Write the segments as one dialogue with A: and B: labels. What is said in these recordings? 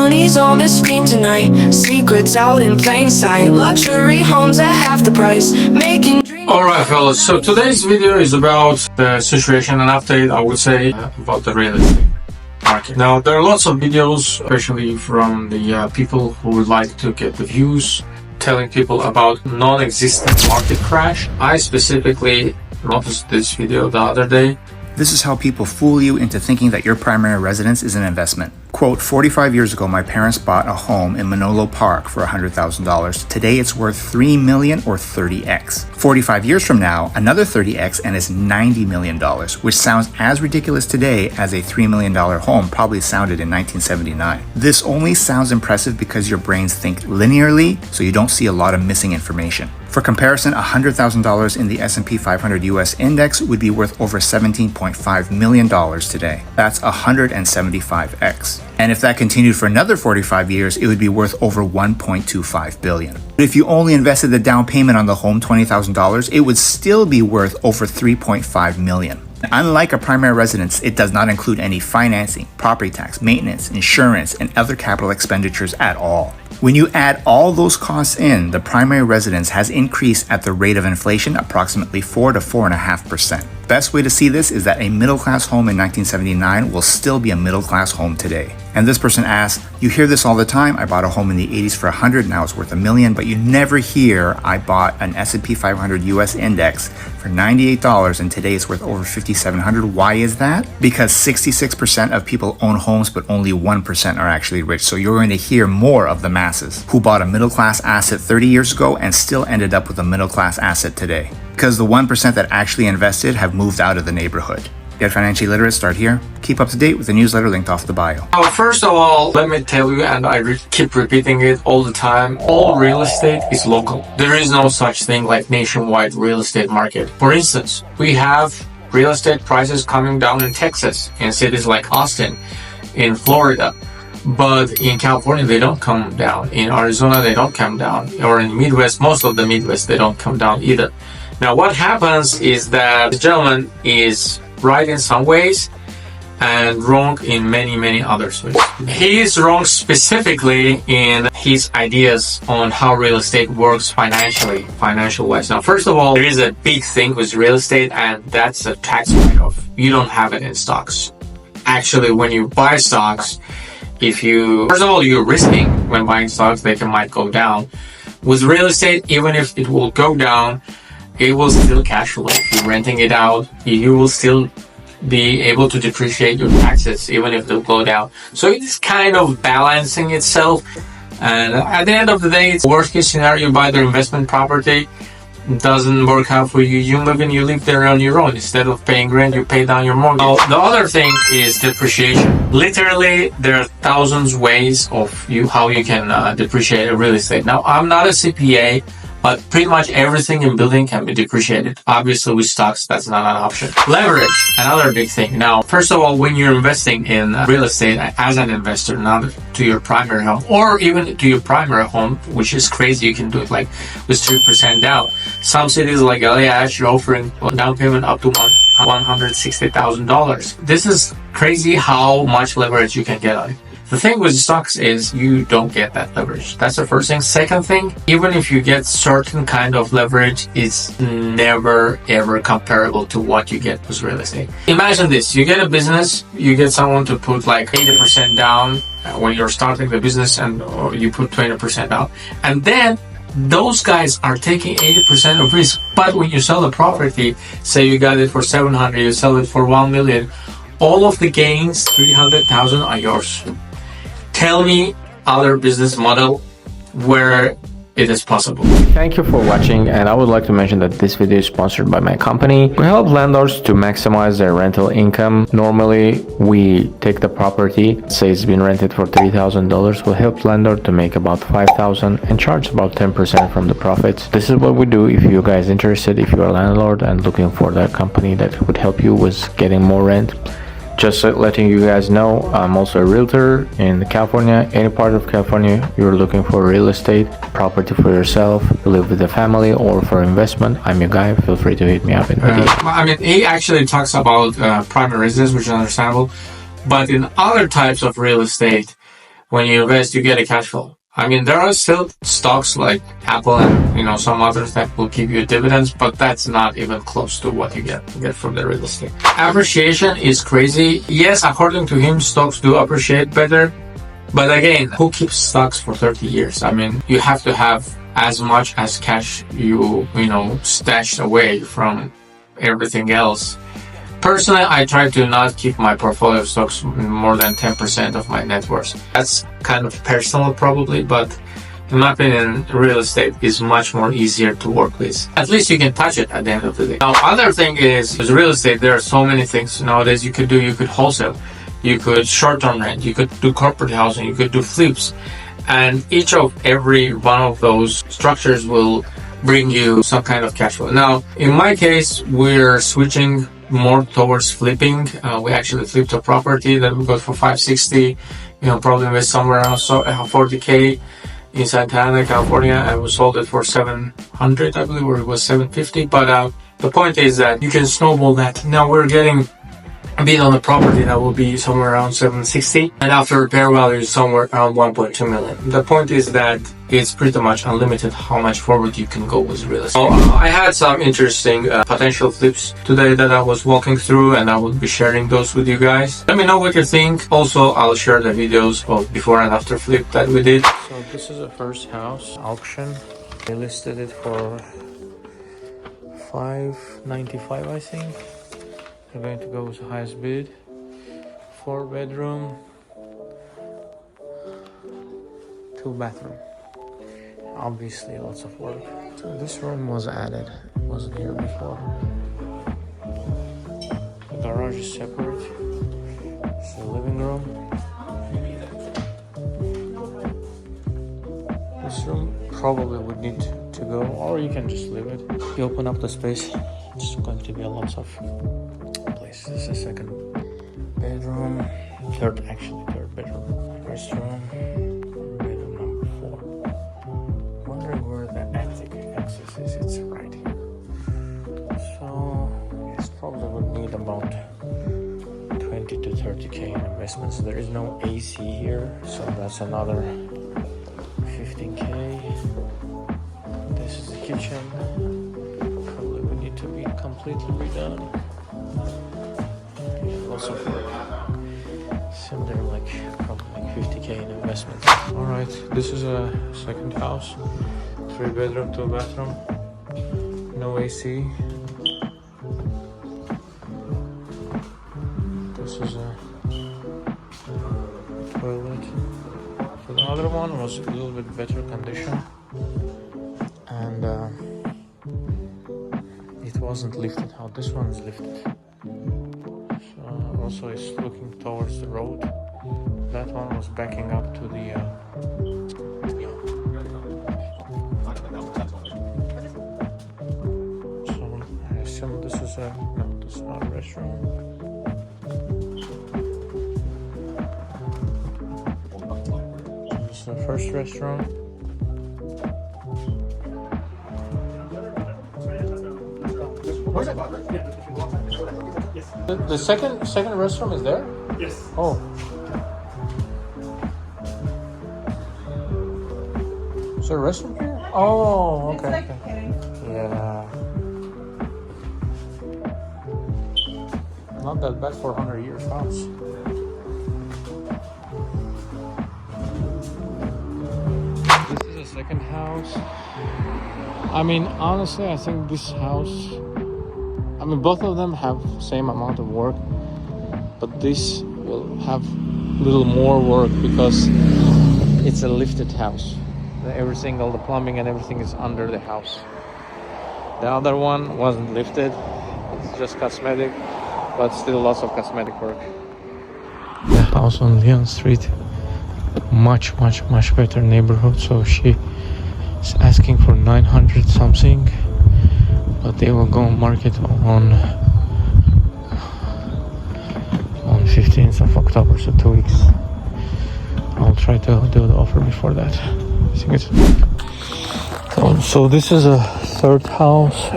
A: money's on the screen tonight. Secrets out in plain sight. Luxury homes at half the price. Making dreams.
B: Alright fellas, so today's video is about the situation and update, I would say, about the real estate market. Now, there are lots of videos, especially from the people who would like to get the views, telling people about non-existent market crash. I specifically noticed this video the other day.
C: This is how people fool you into thinking that your primary residence is an investment. Quote, 45 years ago, my parents bought a home in Manolo Park for $100,000. Today, it's worth $3 million or 30x. 45 years from now, another 30x and it's $90 million, which sounds as ridiculous today as a $3 million home probably sounded in 1979. This only sounds impressive because your brains think linearly, so you don't see a lot of missing information. For comparison, $100,000 in the S&P 500 US index would be worth over $17.5 million today. That's 175x. And if that continued for another 45 years, it would be worth over $1.25 billion. But if you only invested the down payment on the home, $20,000, it would still be worth over $3.5 million. Unlike a primary residence, it does not include any financing, property tax, maintenance, insurance, and other capital expenditures at all. When you add all those costs in, the primary residence has increased at the rate of inflation approximately 4 to 4.5%. Best way to see this is that a middle-class home in 1979 will still be a middle-class home today. And this person asks, you hear this all the time, I bought a home in the 80s for 100, now it's worth $1 million, but you never hear I bought an S&P 500 US index for $98 and today it's worth over $5,700. Why is that? Because 66% of people own homes, but only 1% are actually rich. So you're going to hear more of the masses who bought a middle-class asset 30 years ago and still ended up with a middle-class asset today. Because the 1% that actually invested have moved out of the neighborhood. Get financially literate, start here. Keep up to date with the newsletter linked off the bio.
B: Now, first of all, let me tell you, and I keep repeating it all the time, all real estate is local. There is no such thing like nationwide real estate market. For instance, we have real estate prices coming down in Texas, in cities like Austin, in Florida. But in California, they don't come down. In Arizona, they don't come down. Or in the Midwest, most of the Midwest, they don't come down either. Now, what happens is that the gentleman is right in some ways and wrong in many others ways. He is wrong specifically in his ideas on how real estate works financial wise. Now, first of all, there is a big thing with real estate, and that's a tax write-off. You don't have it in stocks. Actually, when you buy stocks, first of all, you're risking when buying stocks, they might go down. With real estate, even if it will go down, it will still cash flow. If you're renting it out, you will still be able to depreciate your taxes even if they go down. So it's kind of balancing itself. And at the end of the day, it's worst case scenario, you buy the investment property, doesn't work out for you, you live there on your own. Instead of paying rent, you pay down your mortgage. Now, the other thing is depreciation. Literally, there are thousands ways of how you can depreciate a real estate. Now, I'm not a CPA, but pretty much everything in building can be depreciated. Obviously, with stocks, that's not an option. Leverage, another big thing. Now, first of all, when you're investing in real estate as an investor, not to your primary home, or even to your primary home, which is crazy, you can do it like with 3% down. Some cities like LA are offering a down payment up to $160,000. This is crazy how much leverage you can get on it. The thing with stocks is you don't get that leverage. That's the first thing. Second thing, even if you get certain kind of leverage, it's never ever comparable to what you get with real estate. Imagine this, you get a business, you get someone to put like 80% down when you're starting the business, and you put 20% down. And then those guys are taking 80% of risk. But when you sell the property, say you got it for 700, you sell it for 1 million, all of the gains, 300,000 are yours. Tell me other business model where it is possible.
D: Thank you for watching, and I would like to mention that this video is sponsored by my company. We help landlords to maximize their rental income. Normally, we take the property, say it's been rented for $3,000. We'll help landlord to make about $5,000 and charge about 10% from the profits. This is what we do. If you guys interested, if you're a landlord and looking for that company that would help you with getting more rent, just letting you guys know, I'm also a realtor in California. Any part of California you're looking for real estate, property for yourself, live with a family, or for investment, I'm your guy. Feel free to hit me up in the DM.
B: I mean, he actually talks about primary residence, which is understandable, but in other types of real estate, when you invest, you get a cash flow. I mean, there are still stocks like Apple and some others that will give you dividends, but that's not even close to what you get from the real estate. Appreciation is crazy. Yes, according to him, stocks do appreciate better. But again, who keeps stocks for 30 years? I mean, you have to have as much as cash you stashed away from everything else. Personally, I try to not keep my portfolio of stocks more than 10% of my net worth. That's kind of personal probably, but in my opinion, real estate is much more easier to work with. At least you can touch it at the end of the day. Now, other thing is, with real estate, there are so many things nowadays you could do. You could wholesale, you could short-term rent, you could do corporate housing, you could do flips. And every one of those structures will bring you some kind of cash flow. Now, in my case, we're switching more towards flipping. We actually flipped a property that we got for $560, probably invest somewhere around $40K in Santa Ana, California, and we sold it for $700, I believe, or it was $750. But the point is that you can snowball that. Now we're getting a bid on the property that will be somewhere around $760, and after repair value is somewhere around $1.2 million. The point is that it's pretty much unlimited how much forward you can go with real estate. So, I had some interesting potential flips today that I was walking through, and I will be sharing those with you guys. Let me know what you think. Also, I'll share the videos of before and after flip that we did. So this is the first house auction. They listed it for $595, I think. We're going to go with the highest bid. 4-bedroom, 2-bathroom. Obviously lots of work. So this room was added, it wasn't here before. The garage is separate. It's the living room. This room probably would need to go, or you can just leave it. If you open up the space, it's going to be a lot of place. This is the second bedroom, third bedroom, restroom, bedroom number 4. Wondering where the attic access is. It's right here. So this probably would need about 20 to 30K in investments. There is no AC here, so that's another 15K. This is the kitchen. Probably would need to be completely redone. Lots of work. Similar, probably 50K in investment. Alright, this is a second house. 3-bedroom, 2-bathroom. No AC. This is a toilet. So the other one was a little bit better condition. And it wasn't lifted. How this one is lifted. Also is looking towards the road. That one was backing up to the so I assume this is this is not a restroom. This is the first restroom. The second restroom is there?
E: Yes.
B: Oh. Is there a restroom here? Oh, okay. Yeah. Not that bad for 100 years house. This is the second house. I mean, honestly, I think this house, both of them have same amount of work, but this will have little more work because it's a lifted house. Everything, all the plumbing and everything is under the house. The other one wasn't lifted. It's just cosmetic, but still lots of cosmetic work. The house on Leon Street, much better neighborhood. So she is asking for 900 something. But they will go on market on 15th of October, so 2 weeks. I'll try to do the offer before that. I think it's so this is a third house,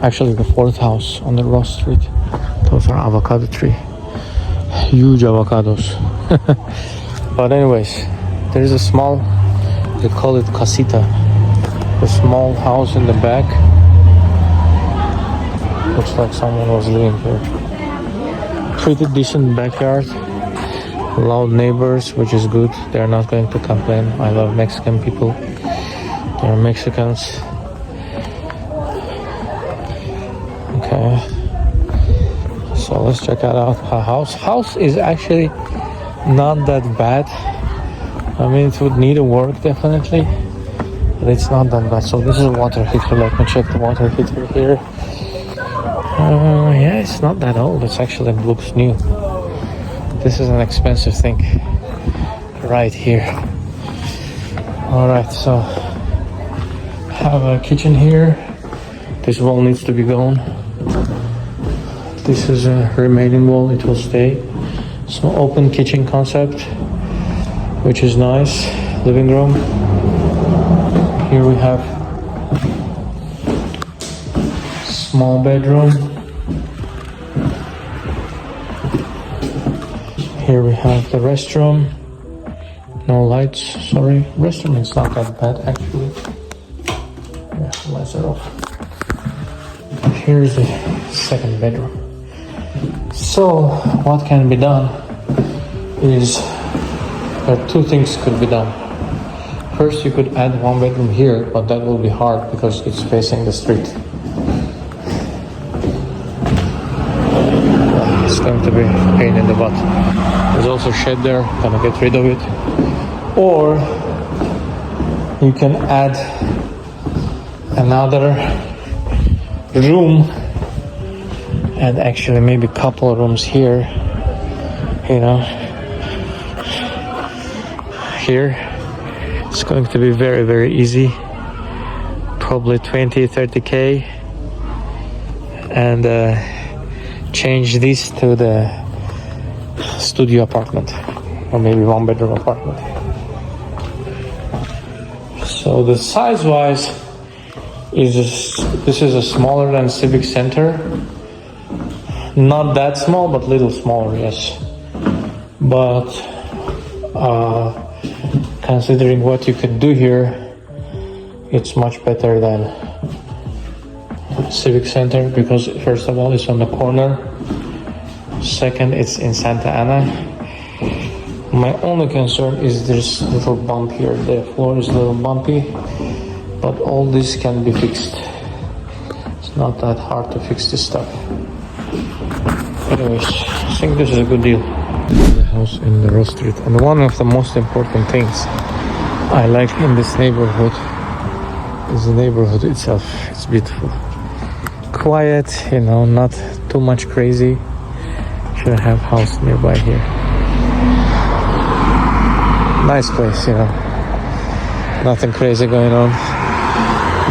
B: actually the fourth house on the Ross Street. Those are avocado tree, huge avocados. But anyways,
D: There is a small, they call it casita, a small house in the back. Looks like someone was living here. Pretty decent backyard, loud neighbors, which is good. They're not going to complain. I love Mexican people. They're Mexicans. Okay, so let's check out our house. House is actually not that bad. I mean, it would need a work definitely, but it's not that bad. So this is a water heater. Let me check the water heater here. Yeah, it's not that old. It's actually looks new. This is an expensive thing right here. All right, so have a kitchen here. This wall needs to be gone. This is a remaining wall. It will stay. So open kitchen concept, which is nice. Living room. Here we have small bedroom. Here we have the restroom. No lights, sorry. Restroom is not that bad actually. Yeah, the lights are off. Here's the second bedroom. So what can be done is there are two things could be done. First, you could add one bedroom here, but that will be hard because it's facing the street. It's going to be a pain in the butt. There's also a shed there, gonna get rid of it. Or you can add another room and actually maybe a couple of rooms here, you know. Here it's going to be very, very easy, probably 20-30k, and change this to the studio apartment or maybe one bedroom apartment. So the size wise this is a smaller than Civic Center. Not that small, but little smaller, yes. But considering what you can do here, it's much better than Civic Center because first of all, it's on the corner. Second, it's in Santa Ana. My only concern is this little bump here. The floor is a little bumpy, but all this can be fixed. It's not that hard to fix this stuff. Anyways, I think this is a good deal. The house in the Rose Street, and one of the most important things I like in this neighborhood is the neighborhood itself. It's beautiful, quiet, you know, not too much crazy. Should have house nearby here. Nice place, you know, nothing crazy going on.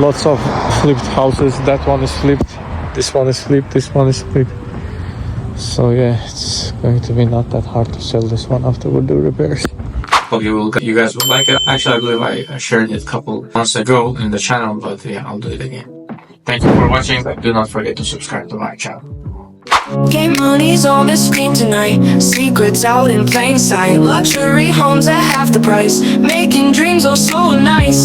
D: Lots of flipped houses. That one is flipped, this one is flipped, this one is flipped. So yeah, it's going to be not that hard to sell this one after we do repairs.
B: Hope you guys will like it. Actually, I believe I shared it a couple months ago in the channel, but yeah, I'll do it again. Thank you for watching. Do not forget to subscribe to my channel.
A: Game money's on the screen tonight. Secrets out in plain sight. Luxury homes at half the price. Making dreams oh so nice.